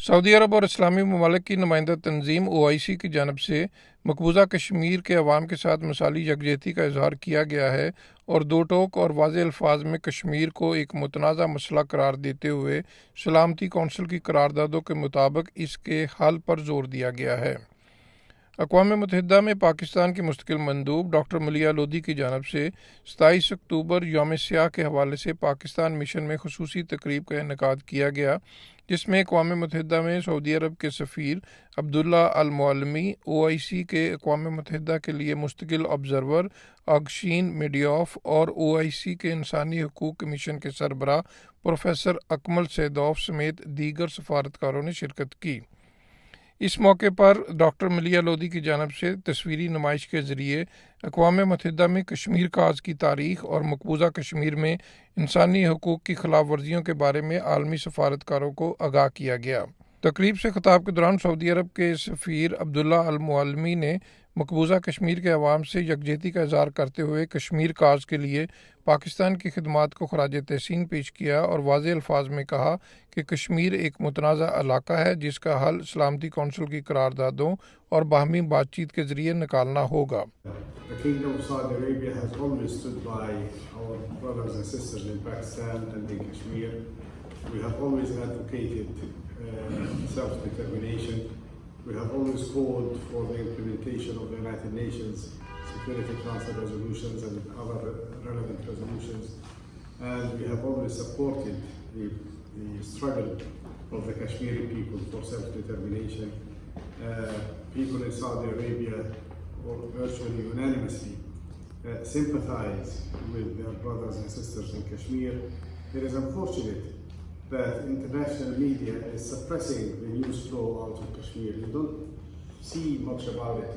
Saudi अरब और इस्लामी ममालिक की नुमाइंदा तंजीम OIC की जानब से मकबूजा कश्मीर के अवाम के साथ मिसाली यकजहती का इजहार किया गया है और दो टोक और वाज़ेह अल्फाज में कश्मीर को एक मुतनाज़ा मसला करार देते हुए सलामती कौंसिल की करारदादों के मुताबिक इसके हल पर जोर दिया गया है। अक़वाम मुत्तहिदा में पाकिस्तान की मुस्तकिल मंदूब डॉक्टर मलिया लोधी की जानब से 27 अक्टूबर यौम सियाह के हवाले से पाकिस्तान मिशन में खसूसी तकरीब का इनेकाद किया गया, जिसमें अक़वाम मुत्तहिदा में सऊदी अरब के सफ़ीर अब्दुल्ला अल मुअल्लिमी, OIC के अक़वाम मुत्तहिदा के लिए मुस्तकिल ऑब्ज़र्वर अगशीन मेडियोफ और OIC के इंसानी हकूक़ कमीशन के सरबराह प्रोफेसर अकमल सैदौफ समेत दीगर सफारतकारों ने शिरकत की। इस मौके पर डॉक्टर मलिया लोधी की जानब से तस्वीरी नुमाइश के ज़रिए अक़वाम मुत्तहिदा में कश्मीर काज की तारीख़ और मकबूजा कश्मीर में इंसानी हकूक़ की खिलाफ वर्जियों के बारे में आलमी सफारतकारों को आगाह किया गया। तकरीब से खिताब के दौरान सऊदी अरब के सफ़ीर अब्दुल्ला अल मुअल्लिमी ने मकबूजा कश्मीर के अवाम से यकजहती का इज़हार करते हुए कश्मीर काज के लिए पाकिस्तान की खिदमात को खराज तहसीन पेश किया और वाज़ेह अल्फाज में कहा कि कश्मीर एक मुतनाज़ा इलाका है जिसका हल सलामती कौंसिल की करारदादों और बाहमी बातचीत के ज़रिए निकालना होगा। The Kingdom of Saudi Arabia has always stood by our brothers and sisters in Pakistan and in Kashmir. We have always advocated self-determination. We have always called for the implementation of the United Nations Security Council resolutions and other relevant resolutions. And we have always supported the struggle of the Kashmiri people for self-determination. People in Saudi Arabia virtually unanimously sympathize with their brothers and sisters in Kashmir. It is unfortunate that international media is suppressing the news flow out of Kashmir. You don't see much about it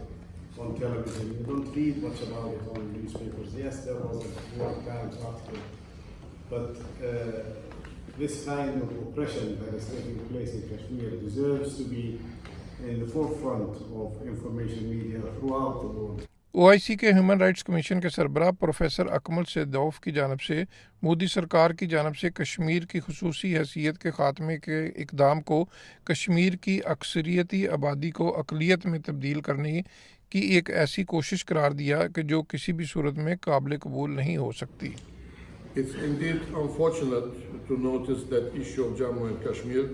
on television. You don't read much about it on newspapers. Yes, there was a New York Times article, but this kind of oppression that is taking place in Kashmir deserves to be in the forefront of information media throughout the world. OIC के human rights commission के सरबराह professor Akmal सैदौफ की जानब से मोदी सरकार की जानब से कश्मीर की खुसूसी हैसियत के ख़ात्मे के इक़दाम को कश्मीर की अक्सरियती आबादी को अक़लियत में तब्दील करने की एक ऐसी कोशिश करार दिया कि जो किसी भी सूरत में काबिल कबूल नहीं हो सकती। It's indeed unfortunate to notice that issue of Jammu and Kashmir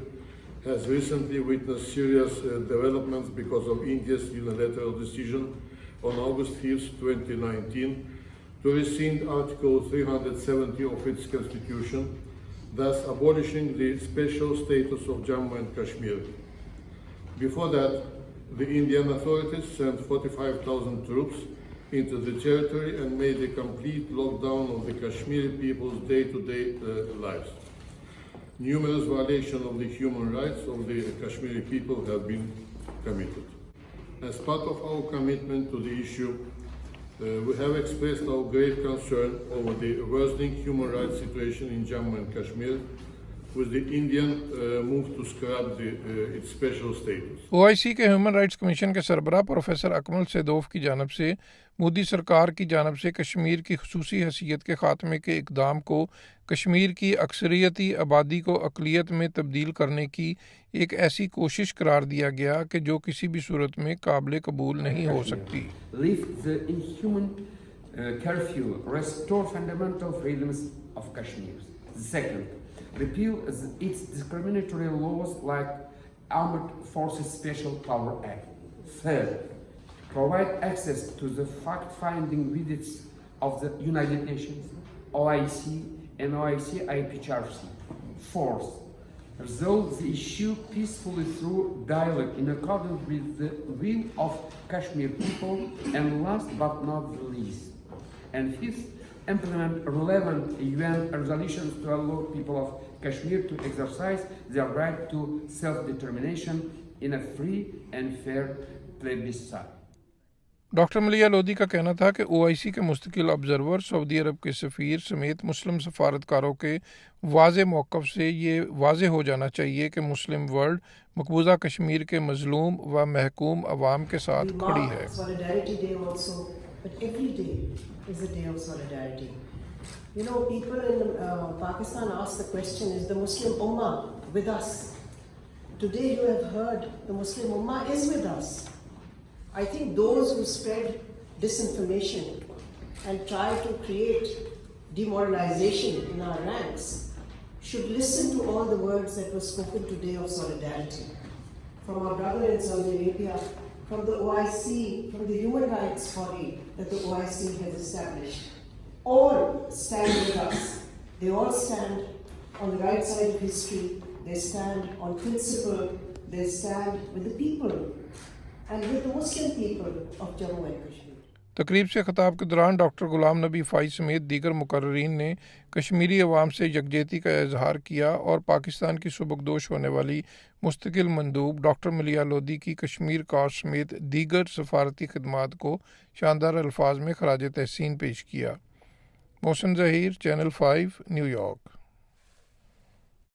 has recently witnessed serious developments because of India's unilateral decision on August 5, 2019, to rescind Article 370 of its constitution, thus abolishing the special status of Jammu and Kashmir. Before that, the Indian authorities sent 45,000 troops into the territory and made a complete lockdown of the Kashmiri people's day-to-day lives. Numerous violations of the human rights of the Kashmiri people have been committed. As part of our commitment to the issue, we have expressed our grave concern over the worsening human rights situation in Jammu and Kashmir, with the Indian move to scrap its special status. OIC के human rights commission के सरबराह professor Akmal सैदौफ की जानब से मोदी सरकार की जानब से कश्मीर की खुसूसी हैसियत के ख़ात्मे के इक़दाम को कश्मीर की अक्सरियती आबादी को अक़लियत में तब्दील करने की एक ऐसी कोशिश करार दिया गया कि जो किसी भी सूरत में काबिल कबूल नहीं हो सकती। Lift the inhuman curfew, restore fundamental freedoms of Kashmir. Second, repeal its discriminatory laws like Armed Forces Special Power Act. Third, provide access to the fact-finding visits of the United Nations, OIC, and OIC IPHRC. Fourth, resolve the issue peacefully through dialogue in accordance with the will of Kashmir people, and last but not the least. And fifth, implement relevant UN resolutions to allow people of Kashmir to exercise their right to self-determination in a free and fair plebiscite. Doctor मलिया लोधी का कहना था कि OIC के मुस्तकिल observer Saudi अरब के सफ़ीर समेत मुस्लिम सफारतकारों के वाज़े मौक़िफ़ से ये वाज़े हो जाना चाहिए कि मुस्लिम वर्ल्ड मकबूजा कश्मीर के मज़लूम व महकूम अवाम के साथ खड़ी है। Solidarity Day also, but every day is a day of solidarity. You know, people in Pakistan ask the question, is the Muslim Ummah with us? Today you have heard the Muslim Ummah is with us. I think those who spread disinformation and try to create demoralization in our ranks should listen to all the words that were spoken today of solidarity. From our brother in Saudi Arabia, from the OIC, from the human rights body that the OIC has established. All stand with us. They all stand on the right side of history. They stand on principle. They stand with the people and with the Muslim people of Jammu and Kashmir. तकरीब से ख़ताब के दौरान doctor Ghulam Nabi phi समेत दीगर मुकर्रीन ने कश्मीरी अवाम से यकजहती का इजहार किया और पाकिस्तान की सुबकदोश होने वाली मुस्तकिल मंदूब डॉक्टर मलिया लोधी की कश्मीर कॉज समेत दीगर सफारती खदमात को शानदार अल्फाज में खराज तहसीन पेश किया। Mohsin Zaheer, channel 5, New York.